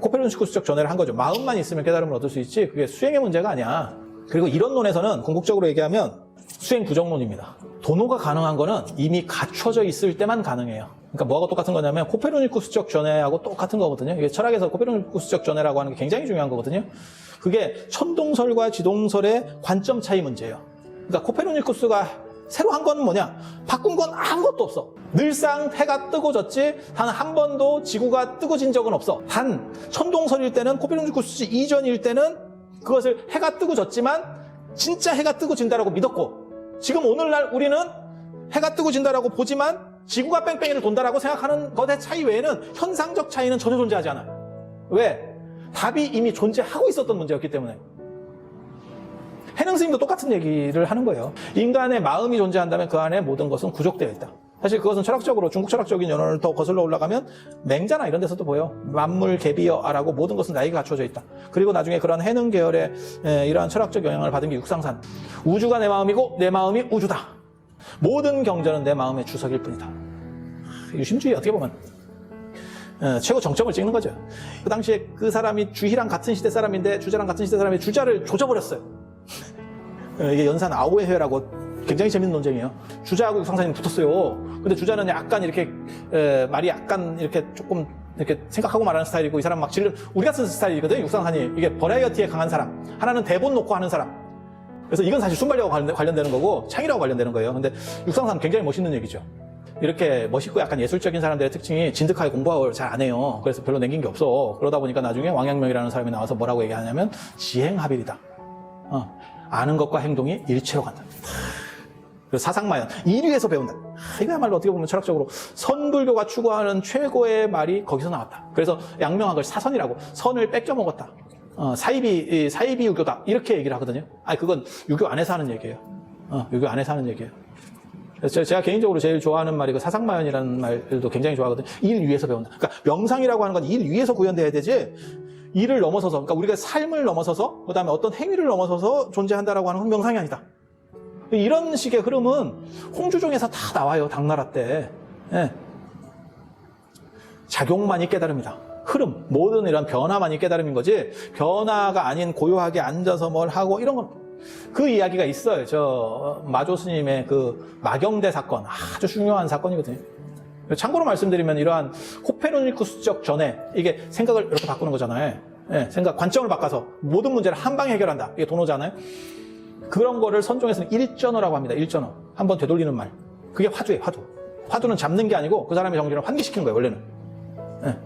코페르니쿠스 수적 전해를 한 거죠. 마음만 있으면 깨달음을 얻을 수 있지 그게 수행의 문제가 아니야. 그리고 이론론에서는 궁극적으로 얘기하면 수행 부정론입니다. 도노가 가능한 거는 이미 갖춰져 있을 때만 가능해요. 그러니까 뭐하고 똑같은 거냐면 코페르니쿠스적 전해하고 똑같은 거거든요. 이게 철학에서 코페르니쿠스적 전해라고 하는 게 굉장히 중요한 거거든요. 그게 천동설과 지동설의 관점 차이 문제예요. 그러니까 코페르니쿠스가 새로 한 건 뭐냐? 바꾼 건 아무것도 없어. 늘상 해가 뜨고 졌지 단 한 번도 지구가 뜨고 진 적은 없어. 단 천동설일 때는 코페르니쿠스 이전일 때는 그것을 해가 뜨고 졌지만 진짜 해가 뜨고 진다라고 믿었고 지금 오늘날 우리는 해가 뜨고 진다라고 보지만 지구가 뺑뺑이를 돈다라고 생각하는 것의 차이 외에는 현상적 차이는 전혀 존재하지 않아요. 왜? 답이 이미 존재하고 있었던 문제였기 때문에. 해능 스님도 똑같은 얘기를 하는 거예요. 인간의 마음이 존재한다면 그 안에 모든 것은 구족되어 있다. 사실 그것은 철학적으로 중국 철학적인 연원을 더 거슬러 올라가면 맹자나 이런 데서도 보여. 만물 개비여라고 모든 것은 나에게 갖춰져 있다. 그리고 나중에 그런 해능 계열의 이러한 철학적 영향을 받은 게 육상산. 우주가 내 마음이고 내 마음이 우주다. 모든 경전은 내 마음의 주석일 뿐이다. 유심주의 어떻게 보면 최고 정점을 찍는 거죠. 그 당시에 그 사람이 주희랑 같은 시대 사람인데 주자랑 같은 시대 사람이 주자를 조져버렸어요. 이게 연산 아오의 회라고 굉장히 재밌는 논쟁이에요. 주자하고 육상사님 붙었어요. 근데 주자는 약간 이렇게 말이 약간 이렇게 조금 이렇게 생각하고 말하는 스타일이고 이 사람 막 우리 같은 스타일이거든요. 육상사님 이게 버라이어티에 강한 사람, 하나는 대본 놓고 하는 사람. 그래서 이건 사실 순발력과 관련되는 거고 창의력과 관련되는 거예요. 근데 육상사는 굉장히 멋있는 얘기죠. 이렇게 멋있고 약간 예술적인 사람들의 특징이 진득하게 공부를 잘 안 해요. 그래서 별로 남긴 게 없어. 그러다 보니까 나중에 왕양명이라는 사람이 나와서 뭐라고 얘기하냐면 지행합일이다. 아는 것과 행동이 일체로 간다. 그리고 사상마연, 이류에서 배운다. 이거야말로 어떻게 보면 철학적으로 선불교가 추구하는 최고의 말이 거기서 나왔다. 그래서 양명학을 사선이라고, 선을 뺏겨 먹었다. 사이비 유교다. 이렇게 얘기를 하거든요. 아니, 그건 유교 안에서 하는 얘기예요. 유교 안에서 하는 얘기예요. 그래서 제가 개인적으로 제일 좋아하는 말이 그 사상마연이라는 말도 굉장히 좋아하거든요. 일 위에서 배운다. 그러니까 명상이라고 하는 건 일 위에서 구현돼야 되지, 일을 넘어서서, 그러니까 우리가 삶을 넘어서서, 그 다음에 어떤 행위를 넘어서서 존재한다라고 하는 건 명상이 아니다. 이런 식의 흐름은 홍주종에서 다 나와요, 당나라 때. 예. 작용만이 깨달음이다. 흐름, 모든 이런 변화만이 깨달음인 거지, 변화가 아닌 고요하게 앉아서 뭘 하고, 이런 건, 그 이야기가 있어요. 저, 마조 스님의 그 마경대 사건, 아주 중요한 사건이거든요. 참고로 말씀드리면 이러한 코페르니쿠스적 전해, 이게 생각을 이렇게 바꾸는 거잖아요. 예, 생각, 관점을 바꿔서 모든 문제를 한 방에 해결한다. 이게 도노잖아요. 그런 거를 선종에서는 일전어라고 합니다. 일전어. 한번 되돌리는 말. 그게 화두예요, 화두. 화두는 잡는 게 아니고 그 사람의 정신을 환기시키는 거예요, 원래는. 예.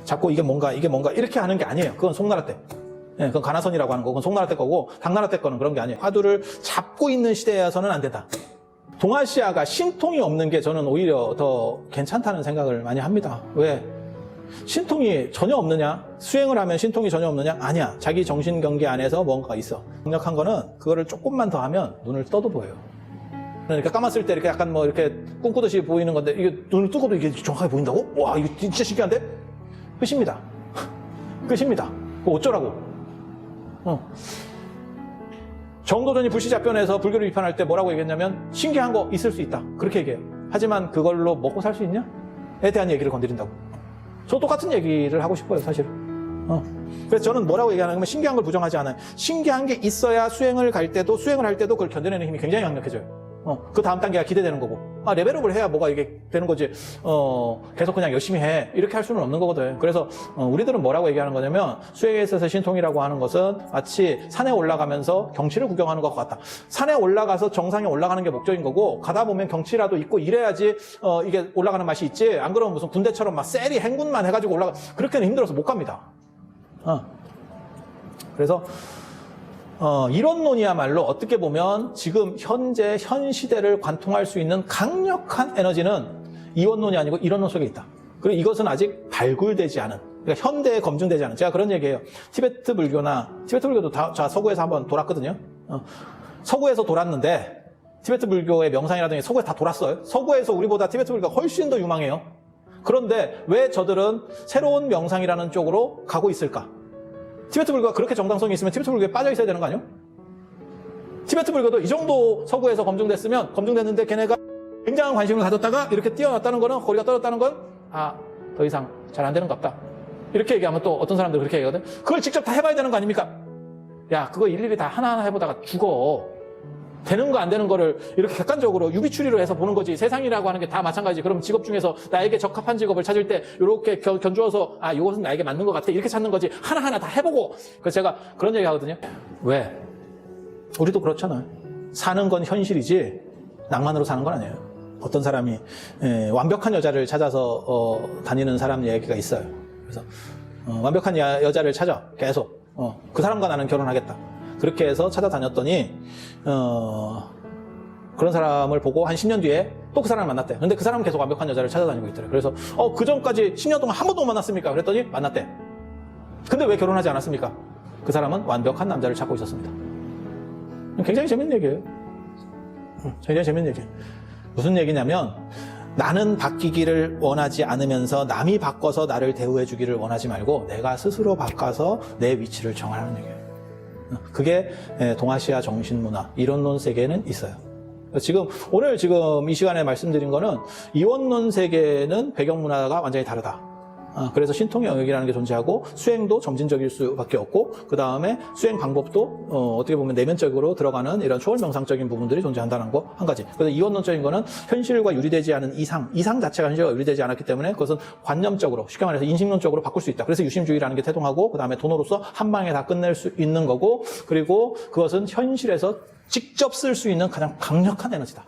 잡고 이게 뭔가 이렇게 하는 게 아니에요. 그건 송나라 때. 예, 그건 가나선이라고 하는 거. 그건 송나라 때 거고, 당나라 때 거는 그런 게 아니에요. 화두를 잡고 있는 시대에서는 안 된다. 동아시아가 신통이 없는 게 저는 오히려 더 괜찮다는 생각을 많이 합니다. 왜? 신통이 전혀 없느냐? 수행을 하면 신통이 전혀 없느냐? 아니야. 자기 정신경계 안에서 뭔가가 있어. 강력한 거는 그거를 조금만 더 하면 눈을 떠도 보여요. 그러니까 감았을 때 이렇게 약간 뭐 이렇게 꿈꾸듯이 보이는 건데 이게 눈을 뜨고도 이게 정확하게 보인다고? 와, 이거 진짜 신기한데? 끝입니다. 끝입니다. 그거 어쩌라고? 정도전이 불시잡변에서 불교를 비판할 때 뭐라고 얘기했냐면 신기한 거 있을 수 있다. 그렇게 얘기해요. 하지만 그걸로 먹고 살 수 있냐? 에 대한 얘기를 건드린다고. 저 똑같은 얘기를 하고 싶어요, 사실은. 그래서 저는 뭐라고 얘기하냐면 신기한 걸 부정하지 않아요. 신기한 게 있어야 수행을 할 때도 그걸 견뎌내는 힘이 굉장히 강력해져요. 그 다음 단계가 기대되는 거고. 레벨업을 해야 뭐가 이게 되는 거지. 계속 그냥 열심히 해. 이렇게 할 수는 없는 거거든. 그래서 우리들은 뭐라고 얘기하는 거냐면 수행에 있어서 신통이라고 하는 것은 마치 산에 올라가면서 경치를 구경하는 것 같다. 산에 올라가서 정상에 올라가는 게 목적인 거고 가다 보면 경치라도 있고 이래야지 이게 올라가는 맛이 있지. 안 그러면 무슨 군대처럼 막 쎄리 행군만 해가지고 그렇게는 힘들어서 못 갑니다. 그래서 이론론이야말로 어떻게 보면 지금 현재 현 시대를 관통할 수 있는 강력한 에너지는 이원론이 아니고 이론론 속에 있다. 그리고 이것은 아직 발굴되지 않은, 그러니까 현대에 검증되지 않은, 제가 그런 얘기해요. 티베트 불교도 자 서구에서 한번 돌았거든요. 서구에서 돌았는데 티베트 불교의 명상이라든지 서구에서 다 돌았어요. 서구에서 우리보다 티베트 불교가 훨씬 더 유망해요. 그런데 왜 저들은 새로운 명상이라는 쪽으로 가고 있을까? 티베트 불교가 그렇게 정당성이 있으면 티베트 불교에 빠져 있어야 되는 거 아니에요? 티베트 불교도 이 정도 서구에서 검증됐는데 걔네가 굉장한 관심을 가졌다가 이렇게 뛰어났다는 거는, 거리가 떨어졌다는 건 더 이상 잘 안 되는 것 같다. 이렇게 얘기하면 또 어떤 사람들은 그렇게 얘기하거든. 그걸 직접 다 해봐야 되는 거 아닙니까? 야, 그거 일일이 다 하나하나 해보다가 죽어. 되는 거 안 되는 거를 이렇게 객관적으로 유비추리로 해서 보는 거지. 세상이라고 하는 게 다 마찬가지. 그럼 직업 중에서 나에게 적합한 직업을 찾을 때 이렇게 견주어서 아, 이것은 나에게 맞는 것 같아. 이렇게 찾는 거지. 하나하나 다 해보고. 그래서 제가 그런 얘기 하거든요. 왜? 우리도 그렇잖아요. 사는 건 현실이지 낭만으로 사는 건 아니에요. 어떤 사람이 완벽한 여자를 찾아서 다니는 사람 얘기가 있어요. 그래서 완벽한 여자를 찾아 계속 그 사람과 나는 결혼하겠다. 그렇게 해서 찾아다녔더니 그런 사람을 보고 한 10년 뒤에 또 그 사람을 만났대. 근데 그 사람은 계속 완벽한 여자를 찾아다니고 있더래. 그래서 그 전까지 10년 동안 한 번도 못 만났습니까? 그랬더니 만났대. 근데 왜 결혼하지 않았습니까? 그 사람은 완벽한 남자를 찾고 있었습니다. 굉장히 재밌는 얘기예요. 굉장히 재밌는 얘기예요. 무슨 얘기냐면 나는 바뀌기를 원하지 않으면서 남이 바꿔서 나를 대우해 주기를 원하지 말고 내가 스스로 바꿔서 내 위치를 정하는 얘기예요. 그게 동아시아 정신문화, 이원론 세계는 있어요. 오늘 이 시간에 말씀드린 거는 이원론 세계는 배경문화가 완전히 다르다. 그래서 신통의 영역이라는 게 존재하고 수행도 점진적일 수밖에 없고 그 다음에 수행 방법도 어떻게 보면 내면적으로 들어가는 이런 초월 명상적인 부분들이 존재한다는 거 한 가지. 그래서 이원론적인 거는 현실과 유리되지 않은 이상 자체가 현실과 유리되지 않았기 때문에 그것은 관념적으로 쉽게 말해서 인식론적으로 바꿀 수 있다. 그래서 유심주의라는 게 태동하고 그 다음에 돈으로서 한 방에 다 끝낼 수 있는 거고 그리고 그것은 현실에서 직접 쓸 수 있는 가장 강력한 에너지다.